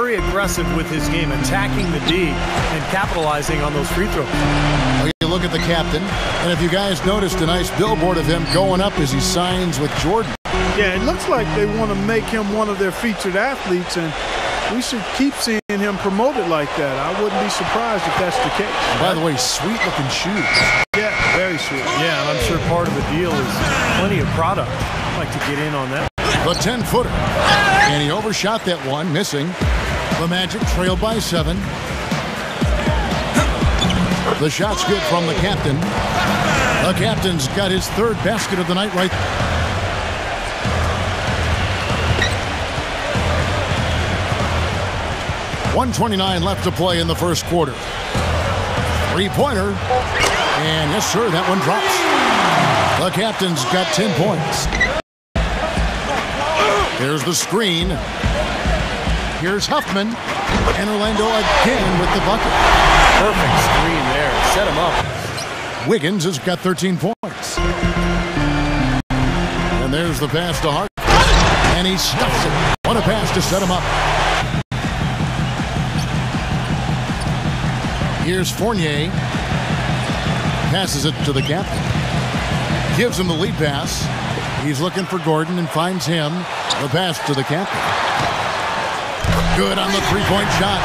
very aggressive with his game, attacking the D and capitalizing on those free throws. Well, you look at the captain, and if you guys noticed a nice billboard of him going up as he signs with Jordan. Yeah, it looks like they want to make him one of their featured athletes, and we should keep seeing him promoted like that. I wouldn't be surprised if that's the case. By the way, sweet-looking shoes. Yeah, very sweet. Yeah, and I'm sure part of the deal is plenty of product. I'd like to get in on that. The 10-footer. And he overshot that one, missing. The Magic trailed by 7. The shot's good from the captain. The captain's got his 3rd basket of the night right. .129 left to play in the first quarter. 3-pointer. And yes, sir, that one drops. The captain's got 10 points. Here's the screen. Here's Huffman. And Orlando again with the bucket. Perfect screen there. Set him up. Wiggins has got 13 points. And there's the pass to Hart. And he stuffs it. What a pass to set him up. Here's Fournier. Passes it to the captain. Gives him the lead pass. He's looking for Gordon and finds him. The pass to the captain. Good on the three-point shot.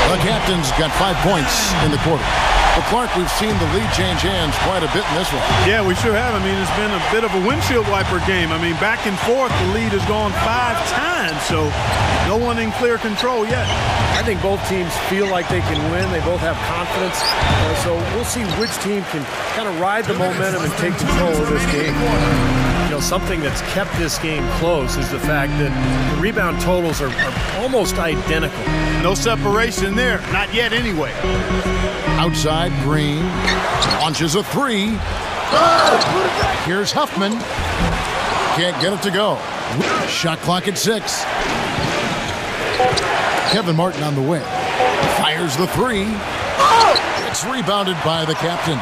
The captain's got 5 points in the quarter. Well, Clark, we've seen the lead change hands quite a bit in this one. Yeah, we sure have. I mean, it's been a bit of a windshield wiper game. I mean, back and forth, the lead has gone 5 times, so no one in clear control yet. I think both teams feel like they can win. They both have confidence. So we'll see which team can kind of ride the momentum and take control of this game. You know, something that's kept this game close is the fact that the rebound totals are almost identical. No separation there. Not yet anyway. Outside, Green launches a 3. Here's Huffman. Can't get it to go. Shot clock at 6. Kevin Martin on the wing. Fires the 3. It's rebounded by the captain.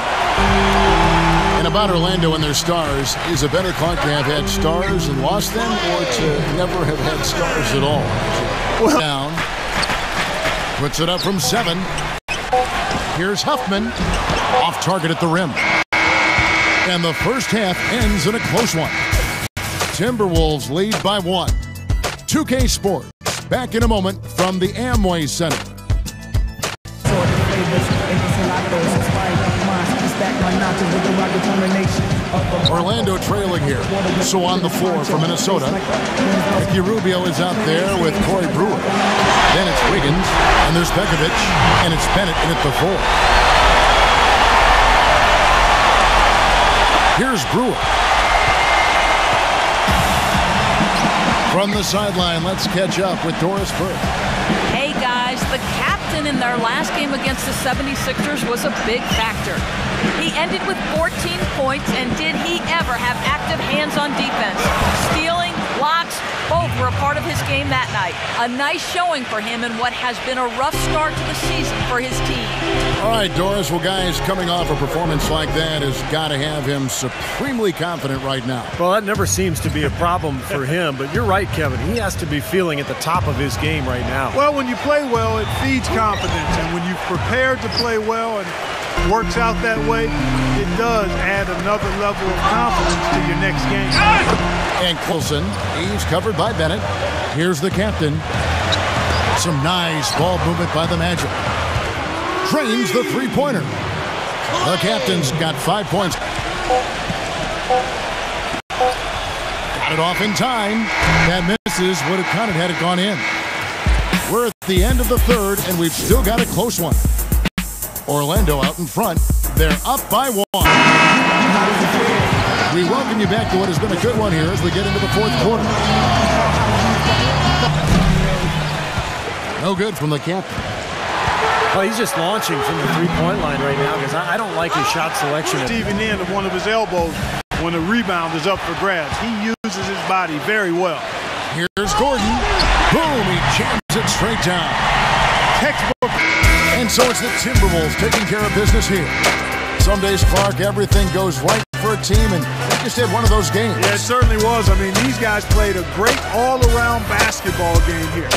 And about Orlando and their stars, is it better, Clark, to have had stars and lost them, or to never have had stars at all? Well, down. Puts it up from 7. Here's Huffman. Off target at the rim. And the first half ends in a close one. Timberwolves lead by 1. 2K Sports. Back in a moment from the Amway Center. Orlando trailing here. So on the floor for Minnesota. Ricky Rubio is out there with Corey Brewer. Then it's Wiggins, and there's Pekovic, and it's Bennett in at the 4. Here's Brewer. From the sideline, let's catch up with Doris Burke. Hey guys, the captain in their last game against the 76ers was a big factor. He ended with 14 points, and did he ever have active hands on defense? Stealing, blocks, both were a part of his game that night. A nice showing for him in what has been a rough start to the season for his team. All right, Doris, well, guys, coming off a performance like that has got to have him supremely confident right now. Well, that never seems to be a problem for him, but you're right, Kevin. He has to be feeling at the top of his game right now. Well, when you play well, it feeds confidence, and when you've prepared to play well and works out that way, it does add another level of confidence to your next game. And Coulson, he's covered by Bennett. Here's the captain. Some nice ball movement by the Magic. Drains the three-pointer. The captain's got 5 points. Got it off in time. That misses. Would have counted had it gone in. We're at the end of the third, and we've still got a close one. Orlando out in front. They're up by 1. We welcome you back to what has been a good one here as we get into the fourth quarter. No good from the captain. Well, he's just launching from the three-point line right now because I don't like his shot selection. Receiving in of one of his elbows when a rebound is up for grabs. He uses his body very well. Here's Gordon. Boom, he jams it straight down. Textbook. And so it's the Timberwolves taking care of business here. Some days, Clark, everything goes right for a team, and they just had one of those games. Yeah, it certainly was. I mean, these guys played a great all-around basketball game here.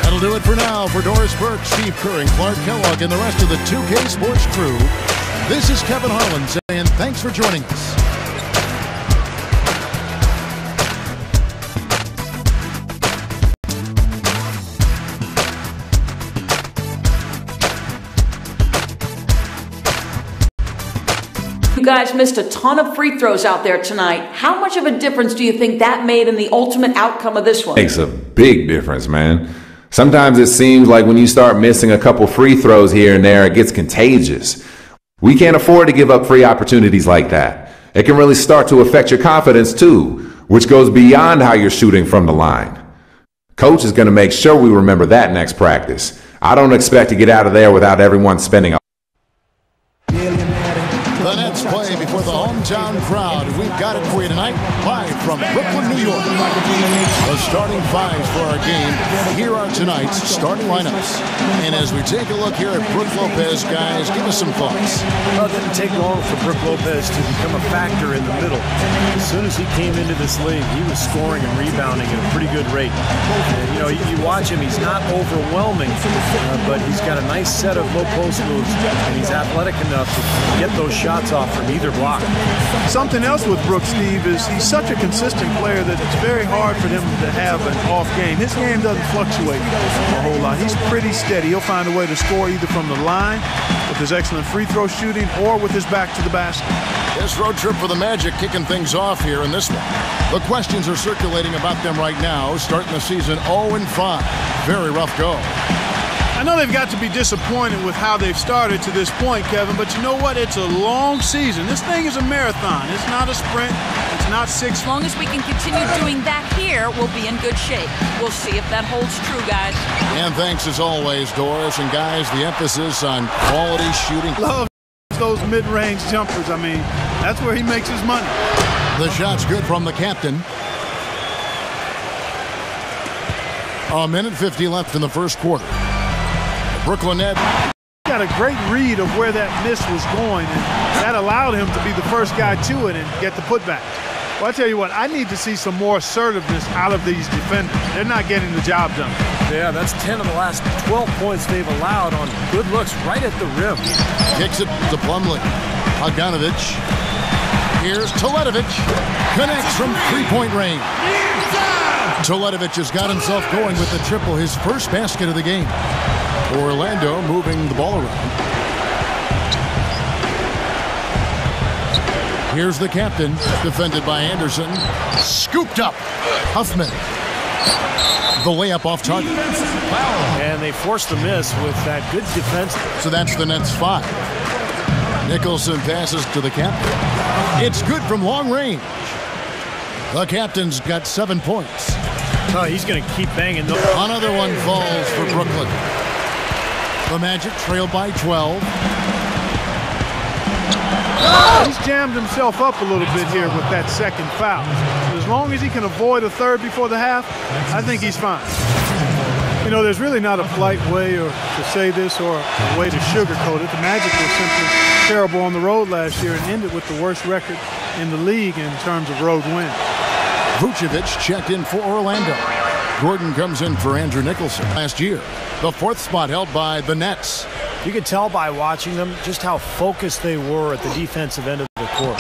That'll do it for now. For Doris Burke, Steve Kerr, and Clark Kellogg, and the rest of the 2K Sports crew, this is Kevin Harlan saying thanks for joining us. You guys missed a ton of free throws out there tonight. How much of a difference do you think that made in the ultimate outcome of this one? Makes a big difference, man. Sometimes it seems like when you start missing a couple free throws here and there, it gets contagious. We can't afford to give up free opportunities like that. It can really start to affect your confidence too, which goes beyond how you're shooting from the line. Coach is going to make sure we remember that next practice. I don't expect to get out of there without everyone spending a The Nets play before the hometown crowd. We've got it for you tonight, live from Brooklyn, New York. The starting fives for our game. Here are tonight's starting lineups. And as we take a look here at Brook Lopez, guys, give us some thoughts. Well, it didn't take long for Brook Lopez to become a factor in the middle. As soon as he came into this league, he was scoring and rebounding at a pretty good rate. And, you know, you watch him, he's not overwhelming, but he's got a nice set of low post moves, and he's athletic enough to get those shots off from either block. Something else with Brook, Steve, is he's such a consistent player that it's very hard for him to have an off game. His game doesn't fluctuate a whole lot. He's pretty steady. He'll find a way to score either from the line with his excellent free throw shooting or with his back to the basket. This road trip for the Magic kicking things off here in this one. The questions are circulating about them right now, starting the season 0-5. Very rough go. I know they've got to be disappointed with how they've started to this point, Kevin, but you know what? It's a long season. This thing is a marathon. It's not a sprint. It's not 6. As long as we can continue doing that here, we'll be in good shape. We'll see if that holds true, guys. And thanks as always, Doris. And guys, the emphasis on quality shooting. Love those mid-range jumpers. I mean, that's where he makes his money. The shot's good from the captain. A minute 50 left in the first quarter. Brooklyn Nets got a great read of where that miss was going, and that allowed him to be the first guy to it and get the putback. Well, I tell you what, I need to see some more assertiveness out of these defenders. They're not getting the job done. Yeah, that's 10 of the last 12 points they've allowed on good looks right at the rim. Kicks it to Plumlee. Bogdanovich. Here's Teletovic. Connects from three-point range. Teletovic has got himself going with the triple, his first basket of the game. Orlando moving the ball around. Here's the captain, defended by Anderson. Scooped up. Huffman. The layup off target. And they forced the miss with that good defense. So that's the Nets 5. Nicholson passes to the captain. It's good from long range. The captain's got 7 points. Oh, he's going to keep banging. Another one falls for Brooklyn. The Magic trail by 12. He's jammed himself up a little bit here with that second foul. But as long as he can avoid a third before the half, I think he's fine. You know, there's really not a polite way to say this or a way to sugarcoat it. The Magic were simply terrible on the road last year and ended with the worst record in the league in terms of road wins. Vucevic checked in for Orlando. Gordon comes in for Andrew Nicholson last year. The 4th spot held by the Nets. You could tell by watching them just how focused they were at the defensive end of the court.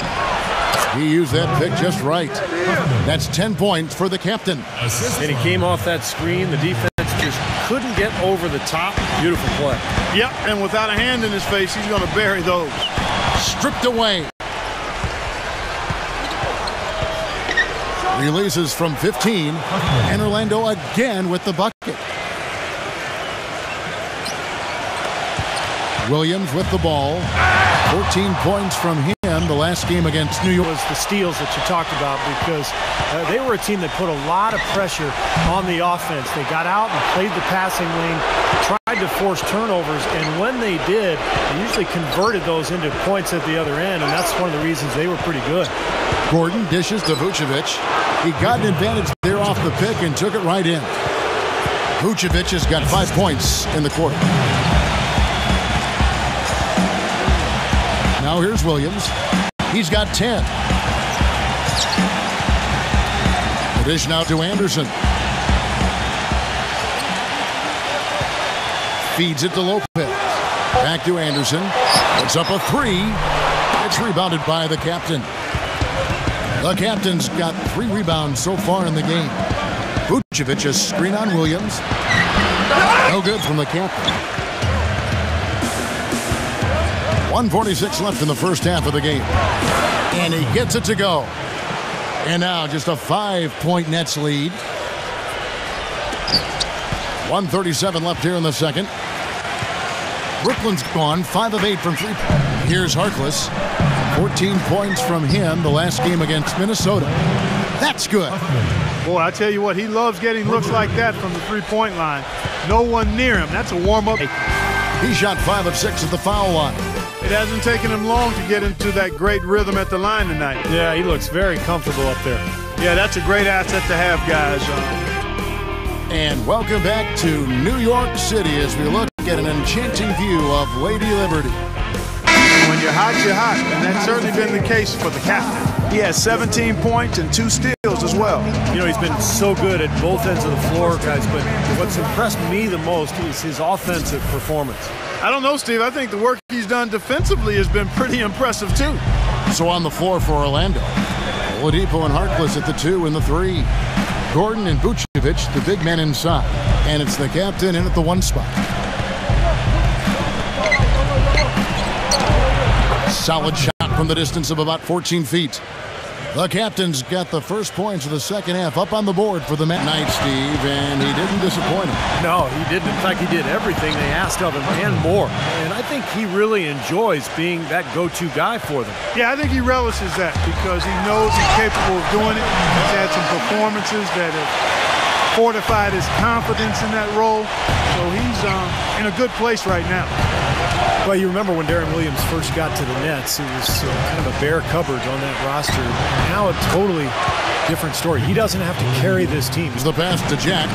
He used that pick just right. That's 10 points for the captain. And he came off that screen. The defense just couldn't get over the top. Beautiful play. Yep, and without a hand in his face, he's going to bury those. Stripped away. Releases from 15. And Orlando again with the bucket. Williams with the ball. 14 points from him the last game against New York. Was the steals that you talked about, because they were a team that put a lot of pressure on the offense. They got out and played the passing lane, tried to force turnovers, and when they did, they usually converted those into points at the other end, and that's one of the reasons they were pretty good. Gordon dishes to Vucevic. He got an advantage there off the pick and took it right in. Vucevic has got 5 points in the quarter. Now here's Williams. He's got 10. The dish now to Anderson. Feeds it to Lopez. Back to Anderson. Puts up a three. It's rebounded by the captain. The captain's got 3 rebounds so far in the game. Vucevic a screen on Williams. No good from the captain. 1:46 left in the first half of the game. And he gets it to go. And now just a 5-point Nets lead. 1:37 left here in the second. Brooklyn's gone 5 of 8 from 3. Here's Harkless. 14 points from him the last game against Minnesota. That's good. Boy, I tell you what, he loves getting looks like that from the three-point line. No one near him. That's a warm-up. He shot 5 of 6 at the foul line. It hasn't taken him long to get into that great rhythm at the line tonight. Yeah, he looks very comfortable up there. Yeah, that's a great asset to have, guys. And welcome back to New York City as we look at an enchanting view of Lady Liberty. When you're hot, you're hot. And that's certainly been the case for the captain. He has 17 points and 2 steals as well. You know, he's been so good at both ends of the floor, guys, but what's impressed me the most is his offensive performance. I don't know, Steve. I think the work he's done defensively has been pretty impressive, too. So on the floor for Orlando, Oladipo and Harkless at the 2 and the 3. Gordon and Vucevic, the big men inside. And it's the captain in at the 1 spot. Solid shot from the distance of about 14 feet. The captain's got the first points of the second half up on the board for the night, Steve, and he didn't disappoint him. No, he didn't. In fact, he did everything they asked of him and more. And I think he really enjoys being that go-to guy for them. Yeah, I think he relishes that because he knows he's capable of doing it. He's had some performances that have fortified his confidence in that role. So he's in a good place right now. Well, you remember when Darren Williams first got to the Nets, it was kind of a bare cupboard on that roster. Now a totally different story. He doesn't have to carry this team. The pass to Jack.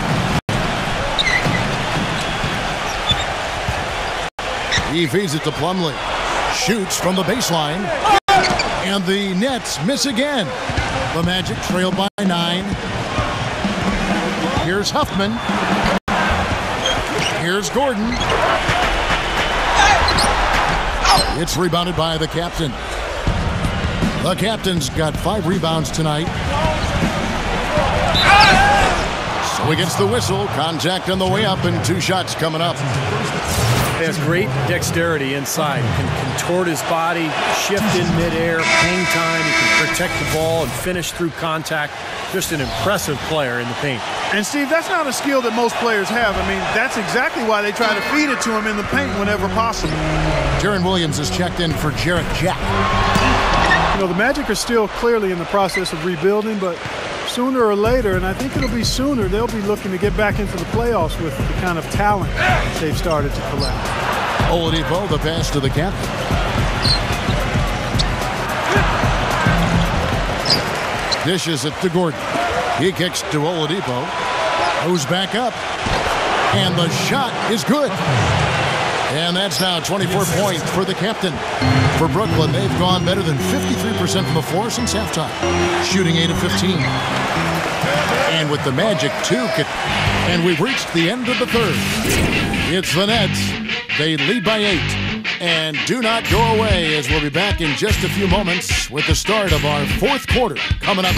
He feeds it to Plumlee. Shoots from the baseline. And the Nets miss again. The Magic trail by 9. Here's Huffman. Here's Gordon. It's rebounded by the captain. The captain's got 5 rebounds tonight. So he gets the whistle. Contact on the way up and 2 shots coming up. He has great dexterity inside. He can contort his body, shift in midair, hang time. He can protect the ball and finish through contact. Just an impressive player in the paint. And, Steve, that's not a skill that most players have. I mean, that's exactly why they try to feed it to him in the paint whenever possible. Darren Williams is checked in for Jarrett Jack. You know, the Magic are still clearly in the process of rebuilding, but sooner or later, and I think it'll be sooner, they'll be looking to get back into the playoffs with the kind of talent they've started to collect. Oladipo, the pass to the captain. Dishes it to Gordon. He kicks to Oladipo. Goes back up. And the shot is good. And that's now 24 points for the captain. For Brooklyn, they've gone better than 53% from the floor since halftime, shooting 8 of 15. And with the Magic, 2. And we've reached the end of the third. It's the Nets. They lead by 8. And do not go away, as we'll be back in just a few moments with the start of our 4th quarter. Coming up,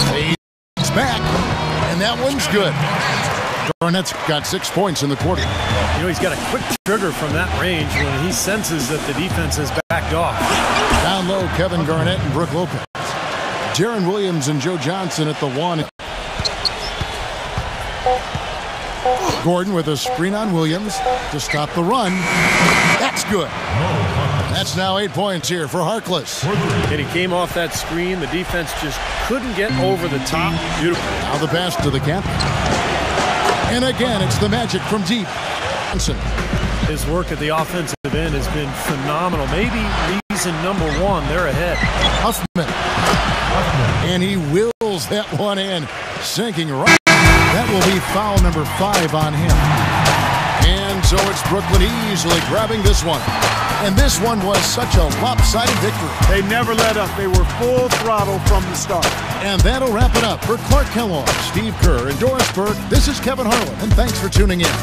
it's back. And that one's good. Garnett's got 6 points in the quarter. You know, he's got a quick trigger from that range when he senses that the defense has backed off. Down low, Kevin Garnett and Brook Lopez. Darren Williams and Joe Johnson at the 1. Gordon with a screen on Williams to stop the run. That's good. That's now 8 points here for Harkless. And he came off that screen. The defense just couldn't get over the top. Beautiful. Now the pass to the captain. And again, it's the Magic from deep. His work at the offensive end has been phenomenal. Maybe reason number 1, they're ahead. Huffman. And he wills that one in, sinking right. That will be foul number 5 on him. And so it's Brooklyn easily grabbing this one. And this one was such a lopsided victory. They never let up. They were full throttle from the start. And that'll wrap it up for Clark Kellogg, Steve Kerr, and Doris Burke. This is Kevin Harlan, and thanks for tuning in.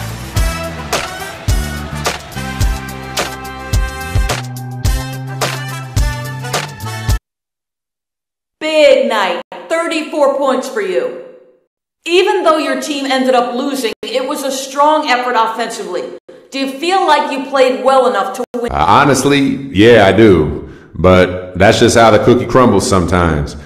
big night. 34 points for you. Even though your team ended up losing, it was a strong effort offensively. Do you feel like you played well enough to win? Honestly, yeah, I do. But that's just how the cookie crumbles sometimes.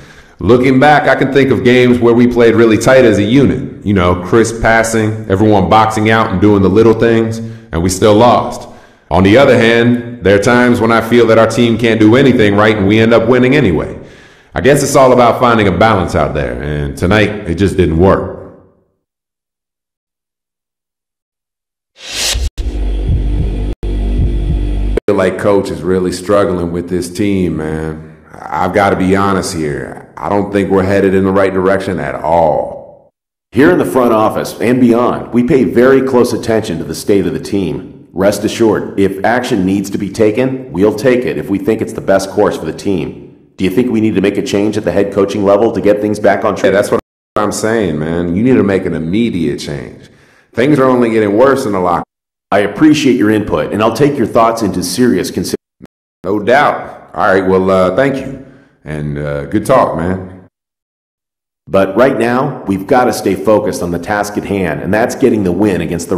Looking back, I can think of games where we played really tight as a unit. You know, crisp passing, everyone boxing out and doing the little things, and we still lost. On the other hand, there are times when I feel that our team can't do anything right and we end up winning anyway. I guess it's all about finding a balance out there, and tonight it just didn't work. I feel like Coach is really struggling with this team, man. I've got to be honest here. I don't think we're headed in the right direction at all. Here in the front office and beyond, we pay very close attention to the state of the team. Rest assured, if action needs to be taken, we'll take it if we think it's the best course for the team. Do you think we need to make a change at the head coaching level to get things back on track? Yeah, that's what I'm saying, man. You need to make an immediate change. Things are only getting worse in the locker room. I appreciate your input, and I'll take your thoughts into serious consideration. No doubt. All right, well, thank you. And good talk, man. But right now, we've got to stay focused on the task at hand, and that's getting the win against the